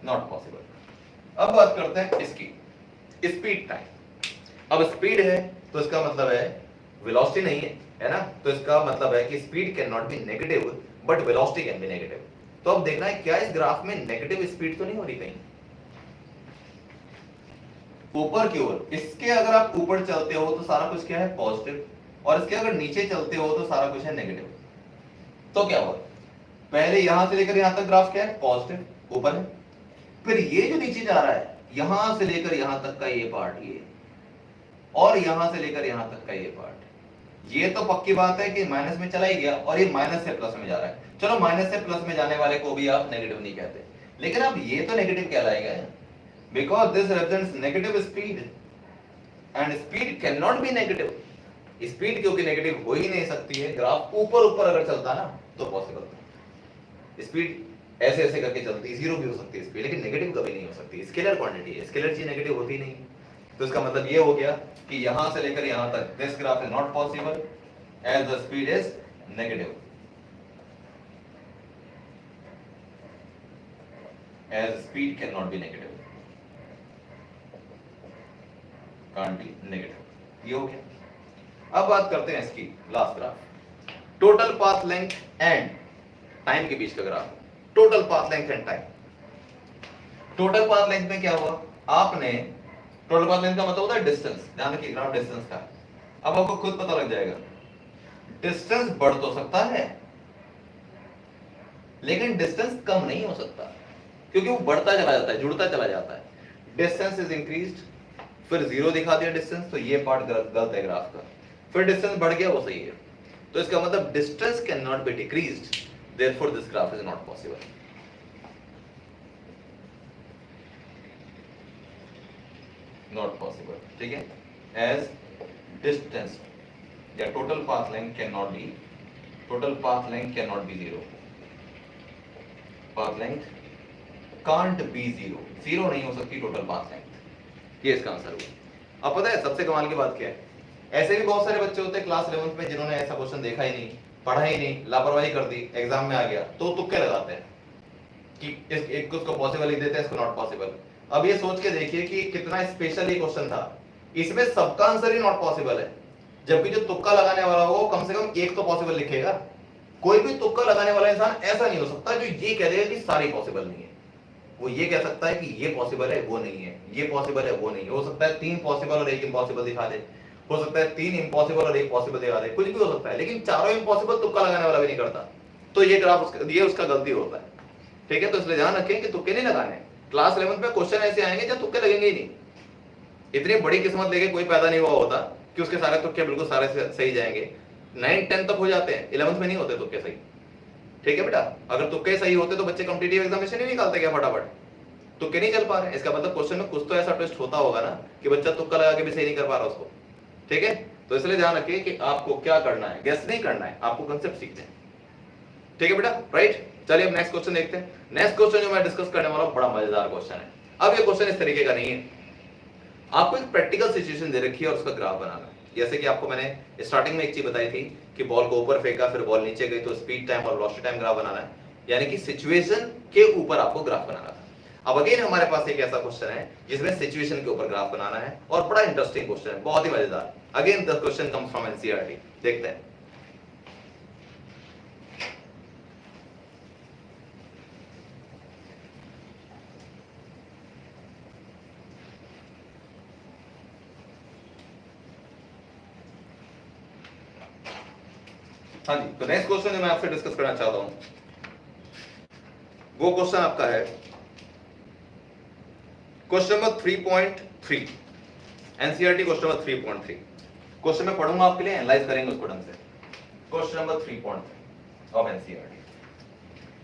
नॉट पॉसिबल। अब बात करते हैं इसकी स्पीड टाइम। अब स्पीड है तो इसका मतलब है वेलोसिटी नहीं है ना, तो इसका मतलब है कि speed can not be negative but velocity can be negative. तो अब देखना है क्या इस ग्राफ में नेगेटिव स्पीड तो नहीं हो रही कहीं ऊपर की ओर। इसके अगर आप ऊपर चलते हो तो सारा कुछ क्या है पॉजिटिव, और इसके अगर नीचे चलते हो तो सारा कुछ है नेगेटिव। तो क्या होगा, पहले यहां से लेकर यहां तक ग्राफ क्या है पॉजिटिव ऊपर है, फिर ये जो नीचे जा रहा है यहां से लेकर यहां तक का ये पार्ट ये, और यहां से लेकर यहां तक का ये पार्ट, ये तो पक्की बात है कि माइनस में चला ही गया और ये माइनस से प्लस में जा रहा है। चलो माइनस से प्लस में जाने वाले को भी आप नेगेटिव नहीं कहते, लेकिन अब ये तो नेगेटिव कहलाएगा because this represents negative speed and speed can not be negative. Speed क्योंकि नेगेटिव हो ही नहीं सकती है, ग्राफ ऊपर ऊपर अगर चलता ना तो पॉसिबल। स्पीड ऐसे ऐसे करके चलती, जीरो भी हो सकती है स्पीड, लेकिन नेगेटिव कभी नहीं हो सकती। स्केलर क्वांटिटी है, स्केलर चीज नेगेटिव होती नहीं। तो इसका मतलब ये हो गया कि यहां से लेकर यहां तक this graph is not possible as the speed is negative, as speed can not be negative, can't be negative. ये हो गया। अब बात करते हैं इसकी last graph, total path length and time के बीच का graph. Total path length and time. Total path length में क्या हुआ, आपने टोटल पाथ लेंथ का मतलब होता है डिस्टेंस, ध्यान रखिए ग्राफ डिस्टेंस का। अब आपको खुद पता लग जाएगा डिस्टेंस बढ़ तो सकता है लेकिन डिस्टेंस कम नहीं हो सकता, क्योंकि वो बढ़ता चला जाता है, जुड़ता चला जाता है। डिस्टेंस इज इंक्रीज्ड, फिर जीरो दिखा दिया डिस्टेंस, तो ये पार्ट गलत है ग्राफ का। फिर डिस्टेंस बढ़ गया, वो सही है। तो इसका मतलब distance can not B decreased, therefore this graph is not possible. Not possible, ठीक है। एज डिस्टेंस या total path length can not B, total path length can not B zero, path length can't be zero, zero नहीं हो सकती total path length. ये इसका answer हुआ। अब पता है सबसे कमाल की बात क्या है, ऐसे भी बहुत सारे बच्चे होते हैं क्लास 11th में जिन्होंने ऐसा क्वेश्चन देखा ही नहीं, पढ़ा ही नहीं, लापरवाही कर दी, एग्जाम में आ गया तो तुक्के लगाते हैं कि इस एक को पॉसिबल लिख देते हैं, इसको नॉट पॉसिबल। अब ये सोच के देखिए कि कितना स्पेशल ये क्वेश्चन था, इसमें सबका आंसर ही नॉट पॉसिबल है, जबकि जो तुक्का लगाने वाला हो कम से कम एक तो पॉसिबल लिखेगा। कोई भी तुक्का लगाने वाला इंसान ऐसा नहीं हो सकता जो ये कह देगा कि सारी पॉसिबल नहीं है। वो ये कह सकता है कि ये पॉसिबल है वो नहीं है, ये पॉसिबल है वो नहीं है। हो सकता है 3 पॉसिबल और 1 इम्पॉसिबल दिखा दे, हो सकता है 3 इम्पॉसिबल और 1 पॉसिबल दिखा दे, कुछ भी हो सकता है, लेकिन चारों इम्पॉसिबल तुक्का लगाने वाला भी नहीं करता। तो ये ग्राफ ये उसका गलती होता है, ठीक है। तो इसलिए ध्यान रखें कि तुक्के नहीं लगाने। क्लास 11th में क्वेश्चन ऐसे आएंगे जब तुक्के लगेंगे ही नहीं। इतनी बड़ी किस्मत लेके कोई पैदा नहीं हुआ होता कि उसके सारे तुक्के बिल्कुल सारे सही जाएंगे। 9 10 तक हो जाते हैं, 11th में नहीं होते तुक्के सही, ठीक है बेटा। अगर तुक्के सही होते तो बच्चे कॉम्पिटिटिव एग्जामिनेशन नहीं निकालते क्या फटाफट, तुक्के नहीं चल पा रहे। इसका मतलब क्वेश्चन में कुछ तो ऐसा ट्विस्ट होता होगा ना कि बच्चा तुक्का लगा के भी सही नहीं कर पा रहा उसको, ठीक है। तो इसलिए ध्यान रखिए कि आपको क्या करना है, गेस नहीं करना है, आपको कंसेप्ट सीखना है, ठीक है बेटा, राइट। चलिए अब नेक्स्ट क्वेश्चन देखते हैं। नेक्स्ट क्वेश्चन जो मैं डिस्कस करने वाला हूं बड़ा मजेदार क्वेश्चन है। अब ये क्वेश्चन इस तरीके का नहीं है, आपको एक प्रैक्टिकल सिचुएशन दे रखी है और उसका ग्राफ बनाना है। जैसे कि आपको मैंने स्टार्टिंग में एक चीज बताई थी कि बॉल को ऊपर फेंका, फिर बॉल नीचे गई, तो स्पीड टाइम और वेलोसिटी टाइम ग्राफ बनाना है, यानी कि सिचुएशन के ऊपर आपको ग्राफ बनाना था। अब अगेन हमारे पास एक ऐसा क्वेश्चन है जिसमें सिचुएशन के ऊपर ग्राफ बनाना है, और बड़ा इंटरेस्टिंग क्वेश्चन है, बहुत ही मजेदार। Again the question comes from NCERT, देखते हैं। हाँ जी, तो नेक्स्ट क्वेश्चन जो मैं आपसे डिस्कस करना चाहता हूं वो क्वेश्चन आपका है question number 3.3 NCERT question number 3.3 question में पढ़ूंगा आपके लिए, एनालाइज करेंगे उसको ढंग से। क्वेश्चन नंबर 3.3 ऑफ एनसीईआरटी,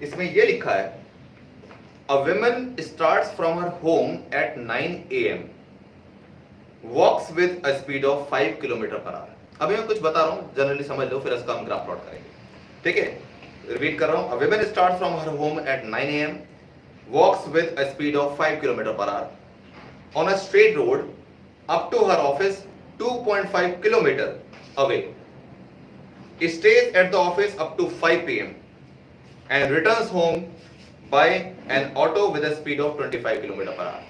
इसमें ये लिखा है a woman starts from her home at 9 AM, walks with a speed of 5 kilometre per hour. अभी मैं कुछ बता रहा हूं, जनरली समझ लो, फिर इसका हम ग्राफ प्लॉट करेंगे, ठीक है। रिपीट कर रहा हूं, a woman starts from her home at 9 AM, walks with a speed of 5 kilometre per hour on a straight road up to her office 2.5 kilometer away, stays at the office up to 5 PM and returns home by an auto with a speed of 25 km per hour.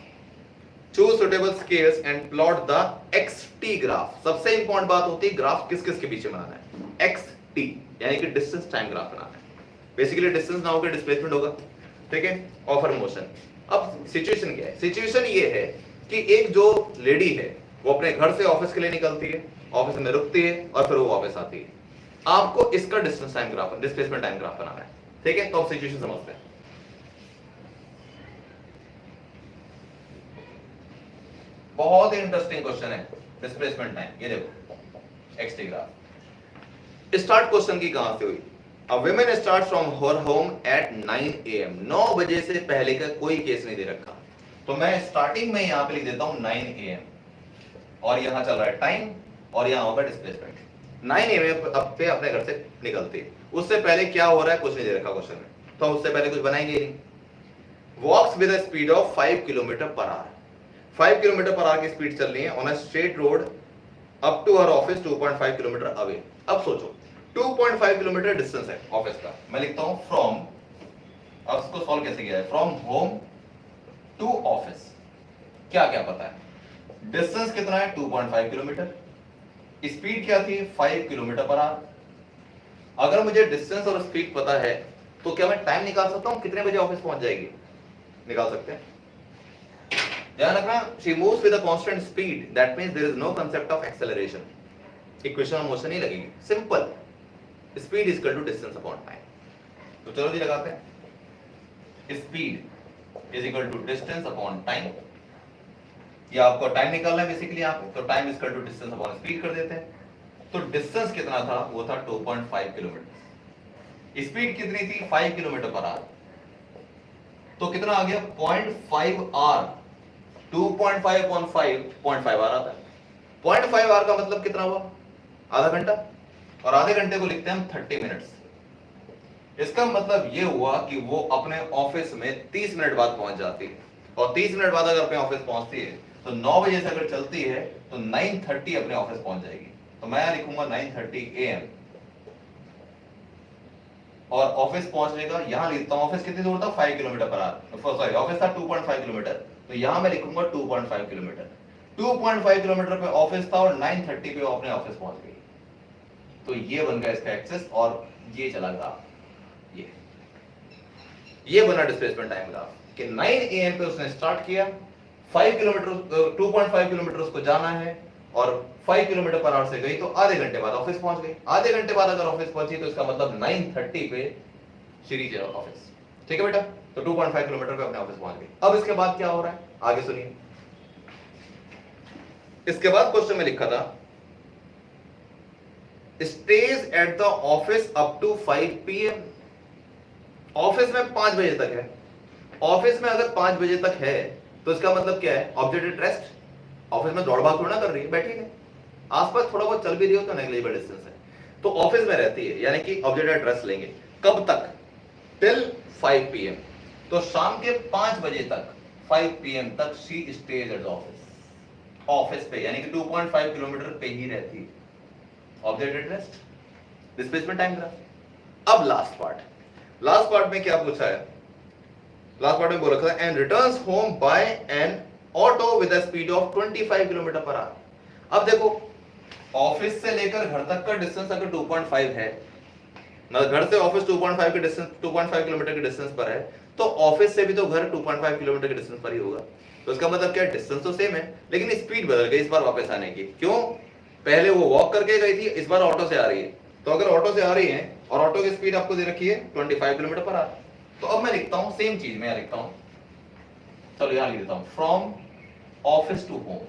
Choose suitable scales and plot the XT graph. सबसे important बात होती है graph किस किस के पीछे बनाना है, XT यानी कि डिस्टेंस टाइम ग्राफ बनाना है। बेसिकली डिस्टेंस ना होकर डिस्प्लेसमेंट होगा, ठीक है, ऑफ मोशन। अब सिचुएशन क्या है, सिचुएशन ये है कि एक जो लेडी है वो अपने घर से ऑफिस के लिए निकलती है, ऑफिस में रुकती है और फिर वो वापस आती है। आपको इसका distance time graph, displacement time graph बनाना है, ठीक है। तो अब सिचुएशन समझते हैं। बहुत ही इंटरेस्टिंग क्वेश्चन है डिस्प्लेसमेंट टाइम। ये देखो एक्सटी ग्राफ। स्टार्ट क्वेश्चन की कहां से हुई, अ woman starts from her home at 9 AM। 9 बजे से पहले का कोई केस नहीं दे रखा, तो मैं स्टार्टिंग में यहां पे लिख देता हूं 9 AM और यहां चल रहा है टाइम और यहां होगा डिस्प्लेसमेंट। 9 AM पे अपने घर से निकलती है, उससे पहले क्या हो रहा है कुछ नहीं दे रखा क्वेश्चन में, तो उससे पहले कुछ बनाएंगे नहीं। Walks with a speed of 5 kilometre per hour, 5 kilometre per hour की स्पीड चल रही है on a straight road up to her office 2.5 kilometre away. अब सोचो 2.5 किलोमीटर डिस्टेंस है ऑफिस का, मैं लिखता हूं फ्रॉम, अब इसको सॉल्व कैसे किया है, फ्रॉम होम टू ऑफिस। क्या क्या पता है, डिस्टेंस कितना है 2.5 किलोमीटर, स्पीड क्या थी 5 किलोमीटर पर आवर। अगर मुझे डिस्टेंस और स्पीड पता है तो क्या मैं टाइम निकाल सकता हूं कितने बजे ऑफिस पहुंच जाएगी, निकाल सकते हैं। ध्यान रखना, she moves with a constant speed, that means there is no concept of acceleration, equation of motion नहीं लगेगी, simple, speed is equal to distance upon time. तो चलो जी लगाते हैं, speed is equal to distance upon time. ये आपको time निकालना है बेसिकली यहाँ पे, तो time is equal to distance upon speed कर देते हैं। तो डिस्टेंस कितना था, वो था 2.5 किलोमीटर, स्पीड कितनी थी 5 किलोमीटर पर आवर, तो कितना आ गया 0.5 आवर, 2.5 अपॉन 5 0.5 आवर आता है। 0.5 आवर का मतलब कितना हुआ, आधा घंटा, और आधे घंटे को लिखते हैं हम 30 मिनट्स। इसका मतलब ये हुआ कि वो अपने ऑफिस में 30 मिनट बाद पहुंच जाती है, और 30 मिनट बाद अगर अपने ऑफिस पहुंचती है तो 9 बजे से अगर चलती है तो 9:30 अपने ऑफिस पहुंच जाएगी। तो मैं यहां लिखूंगा 9:30 AM, और ऑफिस पहुंचने का यहां लिखता हूं, ऑफिस कितनी दूर था 5 kilometre per our, sorry office था 2.5 किलोमीटर, तो यहां मैं लिखूंगा 2.5 किलोमीटर। 2.5 किलोमीटर पे ऑफिस था और 9:30 पे अपने ऑफिस पहुंच गई। तो ये बन गया इसका एक्सेस, और ये चला ग्राफ, ये बना डिस्प्लेसमेंट टाइम ग्राफ कि 9 AM पे उसने स्टार्ट किया, 5 किलोमीटर 2.5 किलोमीटर उसको जाना है, और 5 किलोमीटर पर आवर से गई तो आधे घंटे बाद ऑफिस पहुंच गई। आधे घंटे बाद अगर ऑफिस पहुंची तो इसका मतलब 9:30 पे शी रीच ऑफिस, ठीक है बेटा। तो 2.5 किलोमीटर पे अपने ऑफिस पहुंच गई। अब इसके बाद क्या हो रहा है आगे सुनिए। इसके बाद क्वेश्चन में लिखा था stays at the office up to 5 PM। Office में 5 बजे तक है, ऑफिस में अगर 5 बजे तक है तो इसका मतलब क्या है, ऑब्जेक्ट एट रेस्ट, ऑफिस में दौड़ भाग थोड़ा कर रही है, बैठी है, आसपास थोड़ा बहुत चल भी रही हो तो नेग्लिजिबल डिस्टेंस है, तो ऑफिस में रहती है, यानी कि ऑब्जेक्ट एट रेस्ट लेंगे। कब तक, टिल 5 PM, तो शाम के 5 बजे तक 5 PM तक she stage at the office, office पे, यानी कि 2.5 किलोमीटर पे ही रहती है, object at rest, displacement time graph. अब लास्ट पार्ट में क्या पूछा है, लास्ट पार्ट में बोल रखा है and returns home by an auto with a speed of 25 kilometre per hour. अब देखो ऑफिस से लेकर घर तक का डिस्टेंस अगर 2.5 है, मतलब घर से ऑफिस 2.5 के डिस्टेंस 2.5 किलोमीटर के डिस्टेंस पर है, तो ऑफिस से भी तो घर 2.5 किलोमीटर के डिस्टेंस पर ही होगा। तो इसका मतलब क्या है, डिस्टेंस तो सेम है लेकिन स्पीड बदल गई इस बार वापस आने की। क्यों, पहले वो वॉक करके गई थी, इस बार ऑटो से आ रही है। तो अगर ऑटो से आ रही है और ऑटो की स्पीड आपको दे रखी है 25 किलोमीटर पर आवर, तो अब मैं लिखता हूं सेम चीज, मैं लिखता हूं, चलो यहां लिख देता हूं from office to home,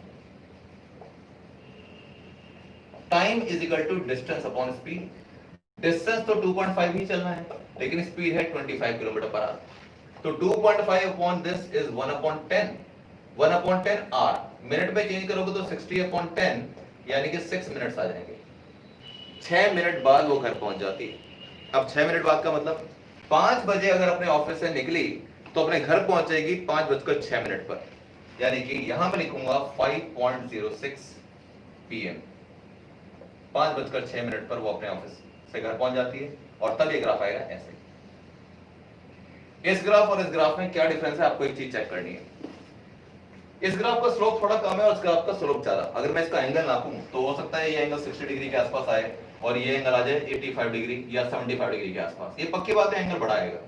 time is equal to distance upon speed. Distance तो 2.5 ही चलना है, लेकिन स्पीड है 25 किलोमीटर पर आवर, तो 2.5 अपॉन दिस इज 1/10, 1/10 आर, मिनट में चेंज करोगे तो 60/10, यानी कि 6 मिनट्स आ जाएंगे। 6 मिनट बाद वो घर पहुंच जाती है। अब 6 मिनट बाद का मतलब 5 बजे अगर अपने ऑफिस से निकली तो अपने घर पहुंचेगी 5:06 पर, यानी कि यहां मैं लिखूंगा 5.06 PM, 5:06 पर वो अपने ऑफिस से घर पहुंच जाती है। और तब ये ग्राफ आएगा ऐसे। इस ग्राफ और इस ग्राफ में क्या डिफरेंस है, आपको एक चीज चेक करनी है। इस ग्राफ का स्लोप थोड़ा कम है और इस ग्राफ का स्लोप ज्यादा। अगर मैं इसका एंगल नापूं तो हो सकता है ये एंगल 60 डिग्री के आसपास आए और ये एंगल आ जाए 85 डिग्री या 75 डिग्री के आसपास। ये पक्की बात है, एंगल बड़ा आएगा।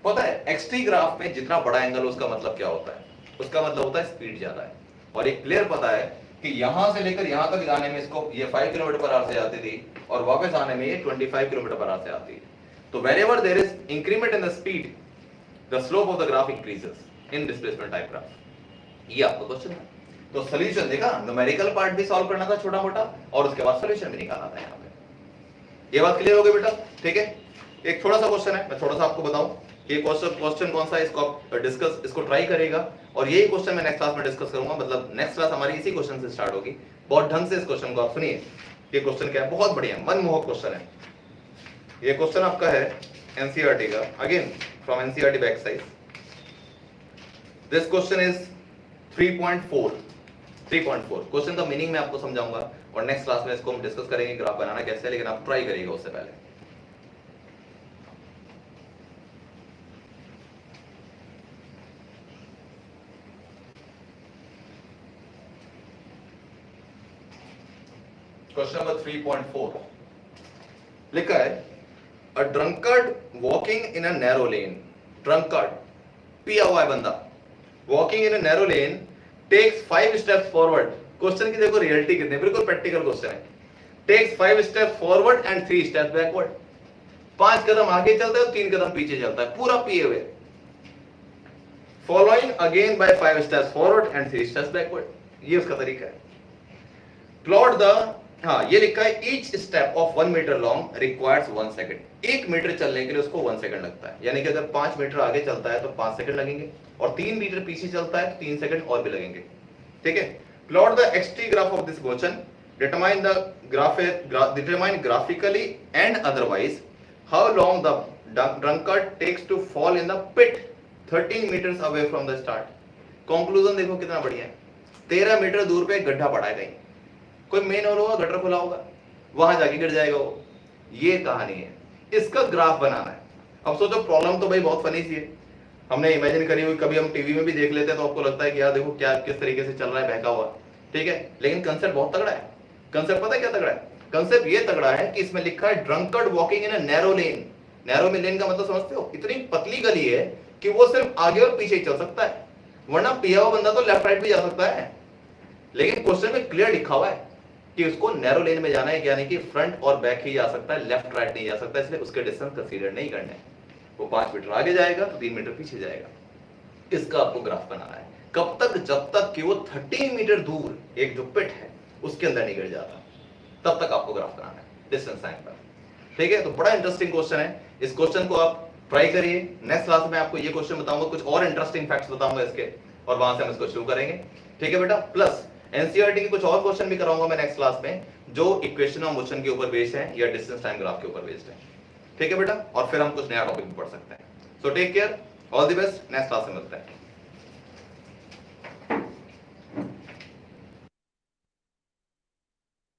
पता है एक्सटी ग्राफ में जितना बड़ा एंगल उसका मतलब क्या होता है, उसका मतलब होता है स्पीड ज्यादा है। और एक क्लियर पता है कि यहां से लेकर यहां तक जाने में इसको ये 5 किलोमीटर पर आवर से आती थी और वापस आने में ये 25 किलोमीटर पर आवर से आती है। तो whenever there is increment in the speed, the slope of the graph increases in displacement type graph. ये आपका क्वेश्चन है। तो सॉल्यूशन देखा, न्यूमेरिकल पार्ट भी सॉल्व करना था छोटा मोटा और उसके बाद सॉल्यूशन भी निकालना था यहाँ पे। ये बात क्लियर हो गई बेटा? ठीक है। एक थोड़ा सा क्वेश्चन है, मैं थोड़ा सा आपको बताऊं ये क्वेश्चन कौन सा है, इसको आप डिस्कस, इसको ट्राई करेगा और यही क्वेश्चन मैं नेक्स्ट क्लास में डिस्कस करूंगा। मतलब नेक्स्ट क्लास हमारी इसी क्वेश्चन से स्टार्ट होगी। बहुत ढंग से इस क्वेश्चन को आप सुनिए। ये क्वेश्चन क्या है, बहुत बढ़िया मनमोहक क्वेश्चन है। ये क्वेश्चन आपका है एनसीईआरटी का, again from NCERT back side. This question is 3.4 question का मीनिंग मैं आपको समझाऊंगा और नेक्स्ट क्लास में इसको हम डिस्कस करेंगे ग्राफ बनाना कैसे है, लेकिन आप ट्राई करिएगा उससे पहले। क्वेश्चन नंबर 3.4 लिखा है a drunkard walking in a narrow lane, drunkard पिया हुआ है बंदा, walking in a narrow lane takes 5 steps forward. Question की देखो रियलिटी कितनी, बिल्कुल प्रैक्टिकल क्वेश्चन है। Takes 5 steps forward and 3 steps backward. 5 कदम आगे चलता है और 3 कदम पीछे चलता है, पूरा पिए हुए। Following again by 5 steps forward and 3 steps backward. ये उसका तरीका है। प्लॉट द, हाँ ये लिखा है each step of 1 metre long requires 1 second. 1 metre चलने के लिए उसको 1 सेकंड लगता है, यानी कि अगर 5 मीटर आगे चलता है तो 5 सेकंड लगेंगे और 3 मीटर पीछे चलता है तो 3 सेकंड और भी लगेंगे। ठीक है। Plot the XT graph of this question, determine the graph, determine graphically and otherwise how long the drunkard takes to fall in the pit 13 metres away from the start. Conclusion देखो कितना बढ़िया है। 13 metre दूर पे गड्ढा पड़ा है, कहीं कोई मेन और होगा, गटर खुला होगा, वहां जाके गिर जाएगा वो। ये कहानी है, इसका ग्राफ बनाना है। अब सोचो प्रॉब्लम तो भाई बहुत फनी सी है, हमने इमेजिन करी हुई, कभी हम टीवी में भी देख लेते हैं तो आपको लगता है कि यार देखो क्या किस तरीके से चल रहा है बहका हुआ। ठीक है, लेकिन कंसेप्ट बहुत तगड़ा है। कंसेप्ट पता है क्या तगड़ा है? कंसेप्ट ये तगड़ा है कि इसमें लिखा है drunkard walking in a narrow lane. Narrow में लेन का मतलब समझते हो, इतनी पतली गली है कि वो सिर्फ आगे और पीछे ही चल सकता है, वरना पिया हुआ बंदा तो लेफ्ट राइट भी जा सकता है। लेकिन क्वेश्चन में क्लियर लिखा हुआ है कि उसको नैरो लेन में जाना है, यानी कि फ्रंट और बैक ही जा सकता है, लेफ्ट राइट नहीं जा सकता, इसलिए उसके डिस्टेंस कंसीडर नहीं करना है। वो 5 मीटर आगे जाएगा तो 3 मीटर पीछे जाएगा। इसका आपको ग्राफ बनाना है। कब तक? जब तक कि वो 13 मीटर दूर एक जो पिट है उसके अंदर नहीं गिर जाता, तब तक आपको ग्राफ बनाना है डिस्टेंस साइन पर। ठीक है, तो बड़ा इंटरेस्टिंग क्वेश्चन है। इस क्वेश्चन को आप ट्राई करिए। नेक्स्ट क्लास में आपको ये क्वेश्चन बताऊंगा, कुछ और इंटरेस्टिंग फैक्ट्स बताऊंगा इसके, और वहां से हम इसको शुरू करेंगे। ठीक है बेटा। प्लस एनसीईआरटी के कुछ और क्वेश्चन भी कराऊंगा मैं नेक्स्ट क्लास में, जो इक्वेशन ऑफ मोशन के ऊपर बेस्ड है या डिस्टेंस टाइम ग्राफ के ऊपर बेस्ड है। ठीक है बेटा, और फिर हम कुछ नया टॉपिक भी पढ़ सकते हैं। So take care, all the best, next class में मिलते हैं।